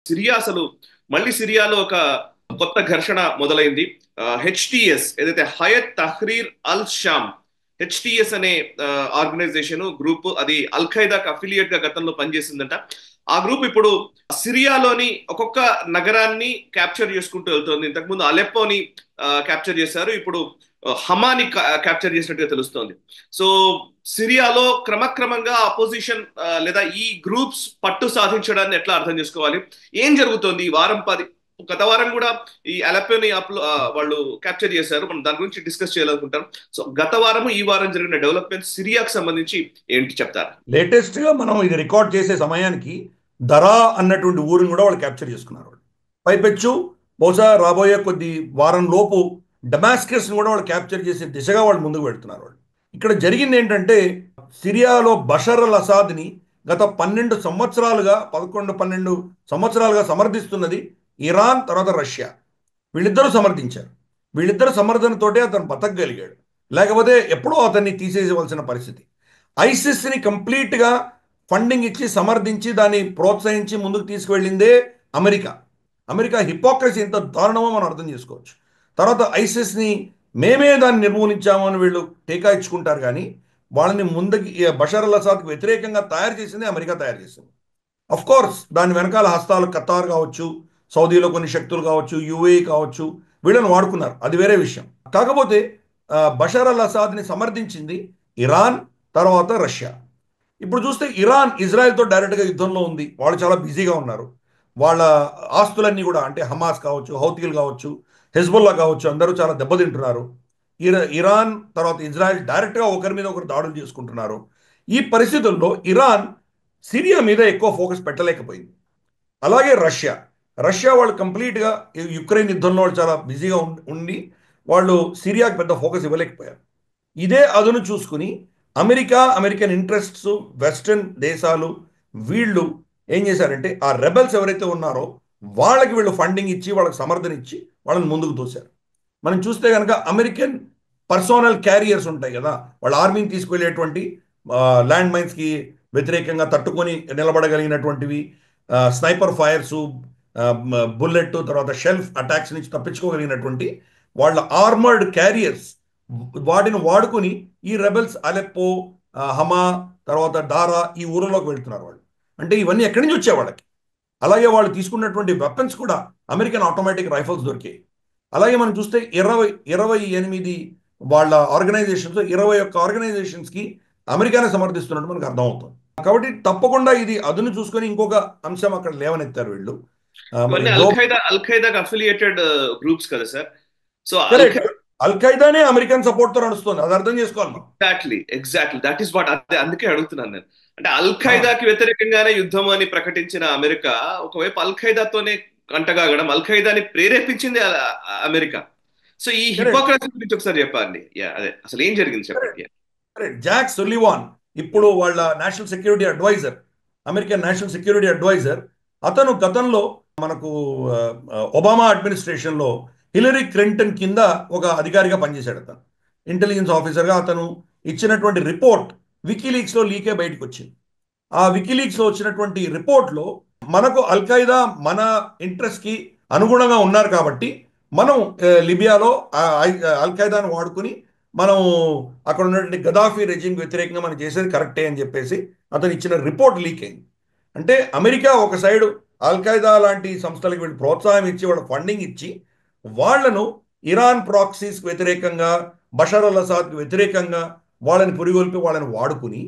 Syria అసలు మళ్ళీ సిరియాలో ఒక కొత్త ఘర్షణ మొదలైంది. హెచ్టిఎస్ ఏదైతే Hayat Tahrir al Sham, HTS అనే ఆర్గనైజేషన్ గ్రూప్, అది అల్ ఖైదాకి అఫిలియేట్ గా గతంలో పనిచేసిందంట. ఆ గ్రూప్ ఇప్పుడు సిరియాలోని ఒక్కొక్క నగరాన్ని క్యాప్చర్ చేసుకుంటూ వెళ్తోంది. ఇంతకుముందు అలెప్పోని క్యాప్చర్ చేశారు, ఇప్పుడు హమాని క్యాప్చర్ చేసినట్టుగా తెలుస్తోంది. సో సిరియాలో క్రమక్రమంగా అపోజిషన్ లేదా ఈ గ్రూప్స్ పట్టు సాధించడాన్ని ఎట్లా అర్థం చేసుకోవాలి? ఏం జరుగుతోంది ఈ వారం గత వారం కూడా ఈ అలెప్పోని వాళ్ళు క్యాప్చర్ చేశారు. మనం దాని గురించి డిస్కస్ చేయాలనుకుంటాం. సో గత వారం ఈ వారం జరిగిన డెవలప్మెంట్స్ సిరియాకు సంబంధించి ఏంటి చెప్తారు? లేటెస్ట్ గా మనం ఇది రికార్డ్ చేసే సమయానికి దరా అన్నటువంటి ఊరిని కూడా వాళ్ళు క్యాప్చర్ చేసుకున్నారు. పైపెచ్చు బహుశా రాబోయే కొద్ది వారం లోపు డమాస్కస్ కూడా వాళ్ళు క్యాప్చర్ చేసే దిశగా వాళ్ళు ముందుకు వెళ్తున్నారు. వాళ్ళు ఇక్కడ జరిగింది ఏంటంటే, సిరియాలో బషర్ అల్ అసాద్ని గత 12 సంవత్సరాలుగా 11-12 సంవత్సరాలుగా సమర్థిస్తున్నది ఇరాన్, తర్వాత రష్యా. వీళ్ళిద్దరూ సమర్థించారు. వీళ్ళిద్దరు సమర్థనతోటే అతను బతకగలిగాడు, లేకపోతే ఎప్పుడో అతన్ని తీసేయవలసిన పరిస్థితి. ఐసిస్ని కంప్లీట్గా ఫండింగ్ ఇచ్చి సమర్థించి దాన్ని ప్రోత్సహించి ముందుకు తీసుకువెళ్ళిందే అమెరికా. అమెరికా హిపోక్రసీ ఎంత దారుణమో మనం అర్థం చేసుకోవచ్చు. తర్వాత ఐసిస్ని మేమే దాన్ని నిర్మూలించాము అని వీళ్ళు టీకా ఇచ్చుకుంటారు, కానీ వాళ్ళని ముందుకి బషర్ అల్ అసాద్కి వ్యతిరేకంగా తయారు చేసింది అమెరికా తయారు చేసింది. అఫ్ కోర్స్ దాని వెనకాల హస్తాలు ఖతార్ కావచ్చు, సౌదీలో కొన్ని శక్తులు కావచ్చు, యుఏఈ కావచ్చు, వీళ్ళని వాడుకున్నారు, అది వేరే విషయం. కాకపోతే బషర్ అల్ అసాద్ని సమర్థించింది ఇరాన్, తర్వాత రష్యా. ఇప్పుడు చూస్తే ఇరాన్ ఇజ్రాయెల్తో డైరెక్ట్గా యుద్ధంలో ఉంది, వాళ్ళు చాలా బిజీగా ఉన్నారు. వాళ్ళ ఆస్తులన్నీ కూడా, అంటే హమాస్ కావచ్చు, హౌతీలు కావచ్చు, హెజ్బుల్లా కావచ్చు, అందరూ చాలా దెబ్బతింటున్నారు. ఇరాన్ తర్వాత ఇజ్రాయెల్ డైరెక్ట్గా ఒకరి మీద ఒకరు దాడులు చేసుకుంటున్నారు. ఈ పరిస్థితుల్లో ఇరాన్ సిరియా మీద ఎక్కువ ఫోకస్ పెట్టలేకపోయింది. అలాగే రష్యా రష్యా వాళ్ళు కంప్లీట్గా యుక్రెయిన్ యుద్ధంలో వాళ్ళు చాలా బిజీగా ఉండి వాళ్ళు సిరియాకి పెద్ద ఫోకస్ ఇవ్వలేకపోయారు. ఇదే అదును చూసుకుని అమెరికన్ ఇంట్రెస్ట్స్, వెస్టర్న్ దేశాలు వీళ్ళు ఏం చేశారంటే, ఆ రెబెల్స్ ఎవరైతే ఉన్నారో వాళ్ళకి వీళ్ళు ఫండింగ్ ఇచ్చి, వాళ్ళకి సమర్థన ఇచ్చి వాళ్ళని ముందుకు తోశారు. మనం చూస్తే కనుక అమెరికన్ పర్సోనల్ క్యారియర్స్ ఉంటాయి కదా, వాళ్ళ ఆర్మీని తీసుకువెళ్ళేటువంటి ల్యాండ్ మైన్స్కి వ్యతిరేకంగా తట్టుకొని నిలబడగలిగినటువంటివి, స్నైపర్ ఫైర్సు, బుల్లెట్ తర్వాత షెల్ఫ్ అటాక్స్ నుంచి తప్పించుకోగలిగినటువంటి వాళ్ళ ఆర్మర్డ్ క్యారియర్స్, వాటిని వాడుకుని ఈ రెబెల్స్ అలెప్పో, హమా, తర్వాత దారా ఈ ఊరిలోకి వెళ్తున్నారు వాళ్ళు. అంటే ఇవన్నీ ఎక్కడి నుంచి వచ్చాయి వాళ్ళకి. అలాగే వాళ్ళు తీసుకున్నటువంటి వెపన్స్ కూడా అమెరికన్ ఆటోమేటిక్ రైఫల్స్ దొరికాయి. అలాగే మనం చూస్తే 28 వాళ్ళ ఆర్గనైజేషన్స్, 21 ఆర్గనైజేషన్స్కి అమెరికానే సమర్థిస్తున్నట్టు మనకు అర్థమవుతుంది. కాబట్టి తప్పకుండా ఇది అదును చూసుకొని ఇంకొక అంశం అక్కడ లేవనెత్తారు వీళ్ళు. ఇవన్నీ అల్ ఖైదాకి అఫిలియేటెడ్ గ్రూప్స్ కదా సార్. సో అల్ ఖైదానే అమెరికన్ సపోర్ట్ తో నడుస్తుంది, అది అర్థం చేసుకోవాలి మనం. ఎగ్జాక్ట్లీ దట్ ఈస్ వాట్, అదే అందుకే అడుగుతున్నాను నేను. అంటే అల్ ఖైదాకి వ్యతిరేకంగానే యుద్ధం అని ప్రకటించిన అమెరికా ఒకవైపు అల్ ఖైదాతోనే కంటగాగడం, అల్ ఖైదాని ప్రేరేపించింది అమెరికా. సో ఈ హిపోక్రసీ గురించి ఒకసారి చెప్పండి. అదే అసలు ఏం జరిగింది చెప్పండి. జాక్ సులివాన్ ఇప్పుడు వాళ్ళ national security adviser, American national security adviser. అతను గతంలో మనకు ఒబామా అడ్మినిస్ట్రేషన్లో హిలరీ క్లింటన్ కింద ఒక అధికారిగా పనిచేశాడు. అతను ఇంటెలిజెన్స్ ఆఫీసర్గా అతను ఇచ్చినటువంటి రిపోర్ట్ వికీలీక్స్లో లీకే బయటకు వచ్చింది. ఆ వికీలీక్స్లో వచ్చినటువంటి రిపోర్ట్లో మనకు అల్ ఖైదా మన ఇంట్రెస్ట్కి అనుగుణంగా ఉన్నారు కాబట్టి మనం లిబియాలో అల్ ఖైదాను వాడుకుని మనం అక్కడ ఉన్నటువంటి గదాఫీ రెజిమ్కి వ్యతిరేకంగా మనం చేసేది కరెక్టే అని చెప్పేసి అతను ఇచ్చిన రిపోర్ట్ లీక్ అయింది. అంటే అమెరికా ఒక సైడు అల్ ఖైదా లాంటి సంస్థలకు వీళ్ళు ప్రోత్సాహం ఇచ్చి, వాళ్ళ ఫండింగ్ ఇచ్చి, వాళ్లను ఇరాన్ ప్రాక్సీస్కి వ్యతిరేకంగా, బషర్ అల్ అసాద్కి వ్యతిరేకంగా వాళ్ళని పురిగొల్పి వాళ్ళని వాడుకుని,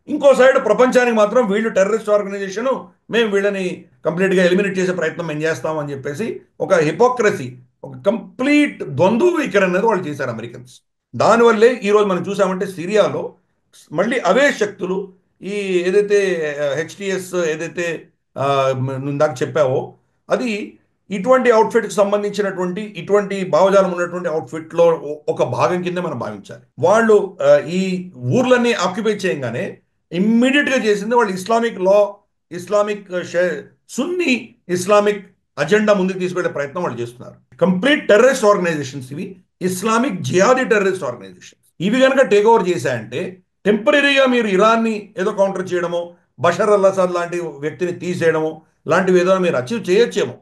ఇంకో సైడ్ ప్రపంచానికి మాత్రం వీళ్ళు టెర్రరిస్ట్ ఆర్గనైజేషను, మేము వీళ్ళని కంప్లీట్గా ఎలిమినేట్ చేసే ప్రయత్నం మేము చేస్తామని చెప్పేసి ఒక హిపోక్రసీ, ఒక కంప్లీట్ ద్వంద్వీకరణ అనేది వాళ్ళు చేశారు అమెరికన్స్. దానివల్లే ఈరోజు మనం చూసామంటే సిరియాలో మళ్ళీ అవే శక్తులు ఈ ఏదైతే హెచ్టిఎస్ ఏదైతే ఇందాక చెప్పావో అది ఇటువంటి అవుట్ఫిట్కి సంబంధించినటువంటి ఇటువంటి భావజాలం ఉన్నటువంటి అవుట్ఫిట్లో ఒక భాగం కింద మనం భావించాలి. వాళ్ళు ఈ ఊర్లన్నీ ఆక్యుపై చేయగానే ఇమ్మీడియట్గా చేసింది వాళ్ళు ఇస్లామిక్ లా, ఇస్లామిక్ సున్నీ ఇస్లామిక్ అజెండా ముందుకు తీసుకెళ్లే ప్రయత్నం వాళ్ళు చేస్తున్నారు. కంప్లీట్ టెర్రరిస్ట్ ఆర్గనైజేషన్స్ ఇవి, ఇస్లామిక్ జిహాదీ టెర్రరిస్ట్ ఆర్గనైజేషన్. ఇవి కనుక టేక్ ఓవర్ చేశాయంటే టెంపరీగా మీరు ఇరాన్ని ఏదో కౌంటర్ చేయడమో, బషర్ అల్ అసాద్ లాంటి వ్యక్తిని తీసేయడమో, లాంటివి ఏదో మీరు అచీవ్ చేయొచ్చేమో.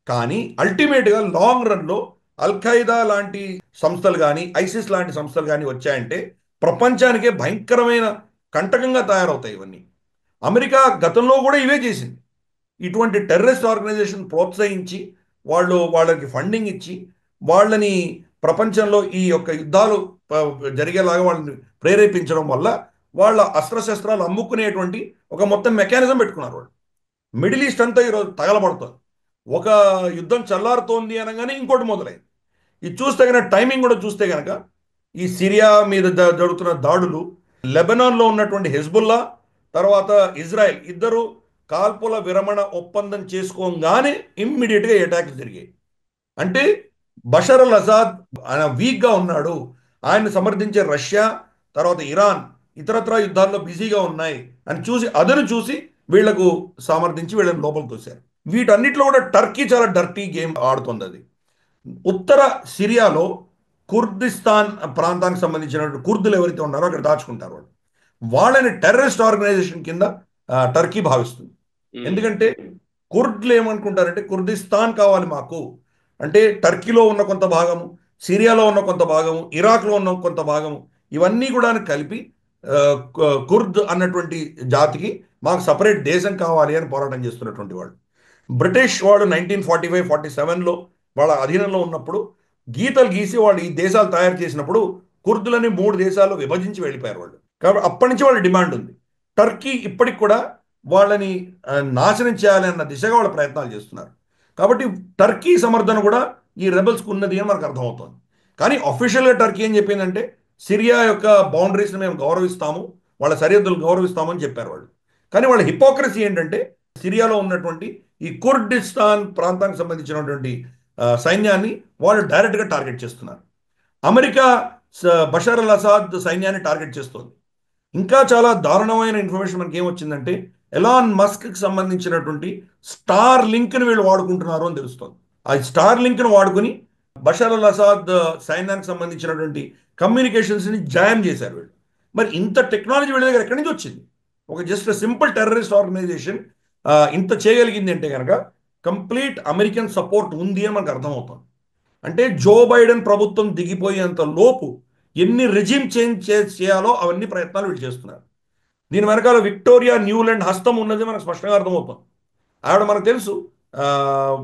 కానీ అల్టిమేట్గా లాంగ్ రన్లో అల్ఖైదా లాంటి సంస్థలు కానీ ఐసిస్ లాంటి సంస్థలు కానీ వచ్చాయంటే ప్రపంచానికే భయంకరమైన కంటకంగా తయారవుతాయి ఇవన్నీ. అమెరికా గతంలో కూడా ఇవే చేసింది. ఇటువంటి టెర్రరిస్ట్ ఆర్గనైజేషన్ ప్రోత్సహించి వాళ్ళకి ఫండింగ్ ఇచ్చి వాళ్ళని ప్రపంచంలో ఈ యొక్క యుద్ధాలు జరిగేలాగా వాళ్ళని ప్రేరేపించడం వల్ల వాళ్ళ అస్త్రశస్త్రాలు అమ్ముకునేటువంటి ఒక మొత్తం మెకానిజం పెట్టుకున్నారు వాళ్ళు. మిడిల్ ఈస్ట్ అంతా ఈరోజు తగలబడుతుంది. ఒక యుద్ధం చల్లారుతోంది అనగానే ఇంకోటి మొదలైంది. ఇది చూస్తే కనుక టైమింగ్ కూడా చూస్తే కనుక ఈ సిరియా మీద జరుగుతున్న దాడులు, లెబనాన్లో ఉన్నటువంటి హెజ్బుల్లా, తర్వాత ఇజ్రాయెల్ ఇద్దరు కాల్పుల విరమణ ఒప్పందం చేసుకోగానే ఇమ్మీడియట్గా అటాక్స్ జరిగాయి. అంటే బషర్ అల్ అసాద్ ఆయన వీక్గా ఉన్నాడు, ఆయన సమర్థించే రష్యా, తర్వాత ఇరాన్ ఇతరత్ర యుద్ధాల్లో బిజీగా ఉన్నాయి అని చూసి అదను చూసి వీళ్లకు సమర్థించి వీళ్ళని లోపలికి తోశారు. వీటన్నిటిలో కూడా టర్కీ చాలా డర్టీ గేమ్ ఆడుతుంది. అది ఉత్తర సిరియాలో కుర్దిస్తాన్ ప్రాంతానికి సంబంధించినటువంటి కుర్దులు ఎవరైతే ఉన్నారో అక్కడ దాచుకుంటారు వాళ్ళని టెర్రరిస్ట్ ఆర్గనైజేషన్ కింద టర్కీ భావిస్తుంది. ఎందుకంటే కుర్ద్లు ఏమనుకుంటారంటే కుర్దిస్తాన్ కావాలి మాకు అంటే టర్కీలో ఉన్న కొంత భాగము, సిరియాలో ఉన్న కొంత భాగము, ఇరాక్లో ఉన్న కొంత భాగము, ఇవన్నీ కూడా కలిపి కుర్ద్ అన్నటువంటి జాతికి మాకు సపరేట్ దేశం కావాలి అని పోరాటం చేస్తున్నటువంటి వాళ్ళు. బ్రిటిష్ వాళ్ళు 1945-47లో వాళ్ళ అధీనంలో ఉన్నప్పుడు గీతలు గీసి వాళ్ళు ఈ దేశాలు తయారు చేసినప్పుడు కుర్దులని 3 దేశాల్లో విభజించి వెళ్ళిపోయారు వాళ్ళు. కాబట్టి అప్పటి నుంచి వాళ్ళ డిమాండ్ ఉంది. టర్కీ ఇప్పటికి కూడా వాళ్ళని నాశనం చేయాలి అన్న దిశగా వాళ్ళ ప్రయత్నాలు చేస్తున్నారు. కాబట్టి టర్కీ సమర్థన కూడా ఈ రెబల్స్కి ఉన్నది అని మనకు అర్థమవుతుంది. కానీ అఫీషియల్గా టర్కీ ఏం చెప్పిందంటే సిరియా యొక్క బౌండరీస్ని మేము గౌరవిస్తాము, వాళ్ళ సరిహద్దులు గౌరవిస్తామని చెప్పారు వాళ్ళు. కానీ వాళ్ళ హిపోక్రసీ ఏంటంటే సిరియాలో ఉన్నటువంటి ఈ కుర్డిస్తాన్ ప్రాంతానికి సంబంధించినటువంటి సైన్యాన్ని వాళ్ళు డైరెక్ట్గా టార్గెట్ చేస్తున్నారు. అమెరికా బషర్ అల్ అసాద్ సైన్యాన్ని టార్గెట్ చేస్తోంది. ఇంకా చాలా దారుణమైన ఇన్ఫర్మేషన్ మనకి ఏమొచ్చిందంటే ఎలాన్ మస్క్కి సంబంధించినటువంటి స్టార్ లింక్ని వీళ్ళు వాడుకుంటున్నారు అని తెలుస్తుంది. ఆ స్టార్ లింక్ను వాడుకుని బషర్ అల్ అసాద్ సైన్యానికి సంబంధించినటువంటి కమ్యూనికేషన్స్ని జామ్ చేశారు వీళ్ళు. మరి ఇంత టెక్నాలజీ వీళ్ళ దగ్గర ఎక్కడి నుంచి వచ్చింది? ఒక జస్ట్ సింపుల్ టెర్రరిస్ట్ ఆర్గనైజేషన్ ఇంత చేయగలిగింది అంటే కనుక కంప్లీట్ అమెరికన్ సపోర్ట్ ఉంది అని మనకు అర్థమవుతుంది. అంటే జో బైడెన్ ప్రభుత్వం దిగిపోయేంత లోపు ఎన్ని రెజిమ్ చేంజ్ చేయాలో అవన్నీ ప్రయత్నాలు వీళ్ళు చేస్తున్నారు. దీని వెనకాల విక్టోరియా న్యూలాండ్ హస్తం ఉన్నది మనకు స్పష్టంగా అర్థమవుతుంది. ఆవిడ మనకు తెలుసు,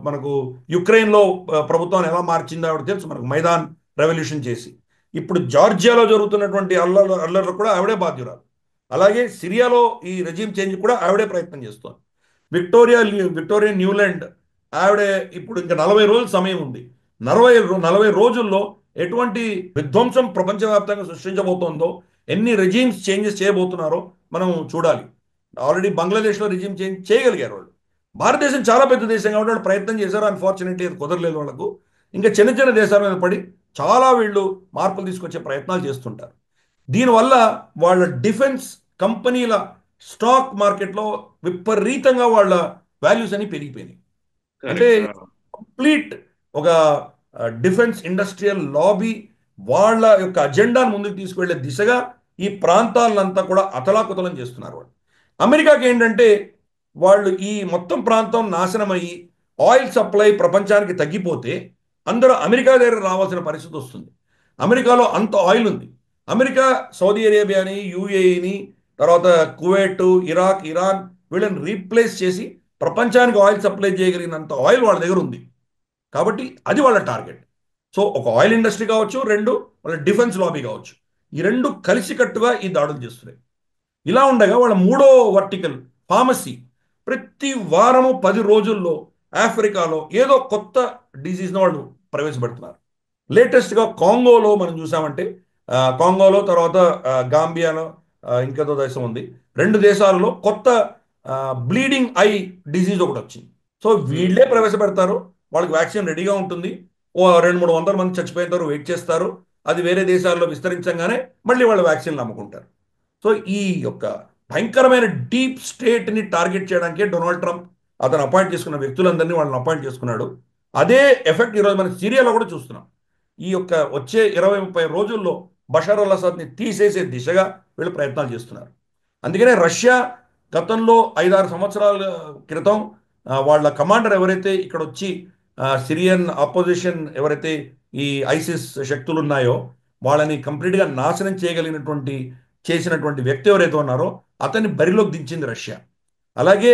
మనకు యుక్రెయిన్లో ప్రభుత్వాన్ని ఎలా మార్చిందో ఆవిడ తెలుసు మనకు, మైదాన్ రెవల్యూషన్ చేసి. ఇప్పుడు జార్జియాలో జరుగుతున్నటువంటి అల్లర్లు కూడా ఆవిడే బాధ్యురాలు. అలాగే సిరియాలో ఈ రెజిమ్ చేంజ్ కూడా ఆవిడే ప్రయత్నం చేస్తోంది. విక్టోరియా న్యూలాండ్ ఆవిడే ఇప్పుడు ఇంకా 40 రోజుల సమయం ఉంది. 40 రోజుల్లో ఎటువంటి విధ్వంసం ప్రపంచవ్యాప్తంగా సృష్టించబోతోందో, ఎన్ని రెజీమ్స్ చేంజెస్ చేయబోతున్నారో మనం చూడాలి. ఆల్రెడీ బంగ్లాదేశ్లో రెజీమ్ చేంజ్ చేయగలిగారు వాళ్ళు. భారతదేశం చాలా పెద్ద దేశం కాబట్టి వాళ్ళు ప్రయత్నం చేశారు. అన్ఫార్చునేట్లీ అది కుదరలేదు వాళ్ళకు. ఇంకా చిన్న చిన్న దేశాల మీద పడి చాలా వీళ్ళు మార్పులు తీసుకొచ్చే ప్రయత్నాలు చేస్తుంటారు. దీనివల్ల వాళ్ళ డిఫెన్స్ కంపెనీల స్టాక్ మార్కెట్లో విపరీతంగా వాళ్ళ వాల్యూస్ అన్ని పెరిగిపోయినాయి. అంటే కంప్లీట్ ఒక డిఫెన్స్ ఇండస్ట్రియల్ లాబీ వాళ్ళ యొక్క అజెండాను ముందుకు తీసుకువెళ్లే దిశగా ఈ ప్రాంతాలంతా కూడా అతలాకుతలం చేస్తున్నారు వాళ్ళు. అమెరికాకి ఏంటంటే వాళ్ళు ఈ మొత్తం ప్రాంతం నాశనమయ్యి ఆయిల్ సప్లై ప్రపంచానికి తగ్గిపోతే అందరూ అమెరికా దగ్గర రావాల్సిన పరిస్థితి వస్తుంది. అమెరికాలో అంత ఆయిల్ ఉంది. అమెరికా సౌదీ అరేబియాని, యూఏఈని, తర్వాత కువైట్, ఇరాక్, ఇరాన్ వీళ్ళని రీప్లేస్ చేసి ప్రపంచానికి ఆయిల్ సప్లై చేయగలిగినంత ఆయిల్ వాళ్ళ దగ్గర ఉంది. కాబట్టి అది వాళ్ళ టార్గెట్. సో ఒక ఆయిల్ ఇండస్ట్రీ కావచ్చు, 2 వాళ్ళ డిఫెన్స్ లాబీ కావచ్చు, ఈ 2 కలిసికట్టుగా ఈ దాడులు చేస్తున్నాయి. ఇలా ఉండగా వాళ్ళ 3వ వర్టికల్ ఫార్మసీ ప్రతి వారము 10 రోజుల్లో ఆఫ్రికాలో ఏదో కొత్త డిసీజ్ను వాళ్ళు ప్రవేశపెడుతున్నారు. లేటెస్ట్గా కాంగోలో మనం చూసామంటే కాంగోలో, తర్వాత గాంబియాలో, ఇంకేదో దేశం ఉంది, 2 దేశాలలో కొత్త బ్లీడింగ్ ఐ డిసీజ్ ఒకటి వచ్చింది. సో వీళ్ళే ప్రవేశపెడతారు. వాళ్ళకి వ్యాక్సిన్ రెడీగా ఉంటుంది. 200-300 మంది చచ్చిపోయిన వెయిట్ చేస్తారు. అది వేరే దేశాల్లో విస్తరించగానే మళ్ళీ వాళ్ళు వ్యాక్సిన్లు అమ్ముకుంటారు. సో ఈ యొక్క భయంకరమైన డీప్ స్టేట్ని టార్గెట్ చేయడానికే డొనాల్డ్ ట్రంప్ అతను అపాయింట్ చేసుకున్న వ్యక్తులందరినీ వాళ్ళని అపాయింట్ చేసుకున్నాడు. అదే ఎఫెక్ట్ ఈరోజు మన సిరియాలో కూడా చూస్తున్నాం. ఈ యొక్క వచ్చే 20-30 రోజుల్లో బషర్ అల్ అసాద్ని తీసేసే దిశగా వీళ్ళు ప్రయత్నాలు చేస్తున్నారు. అందుకనే రష్యా గతంలో 5-6 సంవత్సరాల క్రితం వాళ్ళ కమాండర్ ఎవరైతే ఇక్కడ వచ్చి సిరియన్ ఆపోజిషన్ ఎవరైతే ఈ ఐసిస్ శక్తులు ఉన్నాయో వాళ్ళని కంప్లీట్గా నాశనం చేసినటువంటి వ్యక్తి ఎవరైతే ఉన్నారో అతన్ని బరిలోకి దించింది రష్యా. అలాగే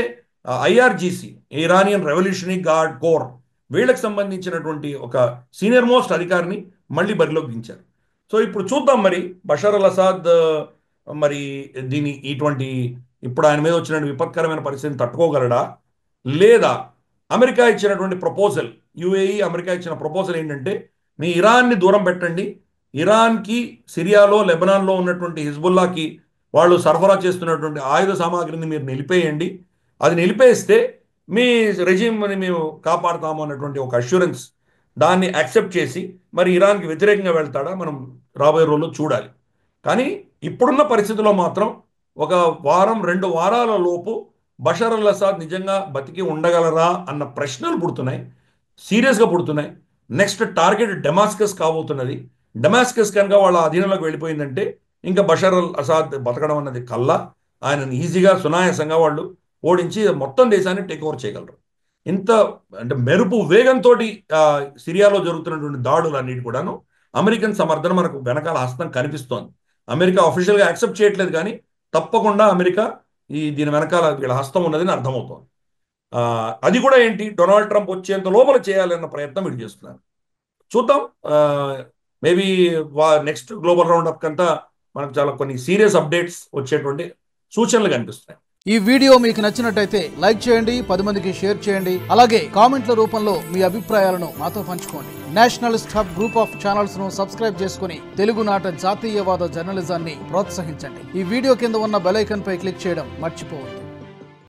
IRGC, Iranian revolutionary guard corps, వీళ్ళకి సంబంధించినటువంటి ఒక సీనియర్ మోస్ట్ అధికారిని మళ్ళీ బరిలోకి దించారు. సో ఇప్పుడు చూద్దాం మరి బషర్ అల్ అసాద్ మరి ఇప్పుడు ఆయన మీద వచ్చిన విపత్కరమైన పరిస్థితిని తట్టుకోగలడా, లేదా అమెరికా ఇచ్చినటువంటి ప్రపోజల్, యుఏఈ అమెరికా ఇచ్చిన ప్రపోజల్ ఏంటంటే మీ ఇరాన్ని దూరం పెట్టండి, ఇరాన్కి సిరియాలో లెబనాన్లో ఉన్నటువంటి హిజ్బుల్లాకి వాళ్ళు సరఫరా చేస్తున్నటువంటి ఆయుధ సామాగ్రిని మీరు నిలిపేయండి, అది నిలిపేస్తే మీ రెజిమ్ని మేము కాపాడుతాము అన్నటువంటి ఒక అష్యూరెన్స్, దాన్ని యాక్సెప్ట్ చేసి మరి ఇరాన్కి వ్యతిరేకంగా వెళ్తాడా మనం రాబోయే రోజుల్లో చూడాలి. కానీ ఇప్పుడున్న పరిస్థితిలో మాత్రం ఒక వారం 2 వారాల లోపు బషర్ అల్ అసాద్ నిజంగా బతికి ఉండగలరా అన్న ప్రశ్నలు పుడుతున్నాయి, సీరియస్గా పుడుతున్నాయి. నెక్స్ట్ టార్గెట్ డెమాస్కస్ కాబోతున్నది. డెమాస్కస్ కనుక వాళ్ళ అధీనంలోకి వెళ్ళిపోయిందంటే ఇంకా బషర్ అల్ అసాద్ బతకడం అన్నది కల్లా. ఆయనను ఈజీగా సునాయాసంగా వాళ్ళు ఓడించి మొత్తం దేశాన్ని టేక్ ఓవర్ చేయగలరు. ఇంత అంటే మెరుపు వేగంతో సిరియాలో జరుగుతున్నటువంటి దాడులు అన్నిటి కూడాను అమెరికన్ సమర్థన మనకు వెనకాల హస్తం కనిపిస్తోంది. అమెరికా అఫీషియల్గా యాక్సెప్ట్ చేయట్లేదు, కానీ తప్పకుండా అమెరికా దీని వెనకాల వీళ్ళ హస్తం ఉన్నదని అర్థమవుతోంది. అది కూడా ఏంటి, డొనాల్డ్ ట్రంప్ వచ్చేంత లోపల చేయాలన్న ప్రయత్నం వీళ్ళు చేస్తున్నారు. చూద్దాం. Maybe next global round up కంతా మనకు చాలా కొన్ని సీరియస్ అప్డేట్స్ వచ్చేటువంటి సూచనలు కనిపిస్తున్నాయి. ఈ వీడియో మీకు నచ్చినట్టయితే లైక్ చేయండి, 10 మందికి షేర్ చేయండి. అలాగే కామెంట్ల రూపంలో మీ అభిప్రాయాలను మాతో పంచుకోండి. Nationalist hub group of channels ను సబ్స్క్రైబ్ చేసుకుని తెలుగునాట జాతీయవాద జర్నలిజాన్ని ప్రోత్సహించండి. ఈ వీడియో కింద ఉన్న బెల్ ఐకాన్ పై క్లిక్ చేయడం మర్చిపోవద్దు.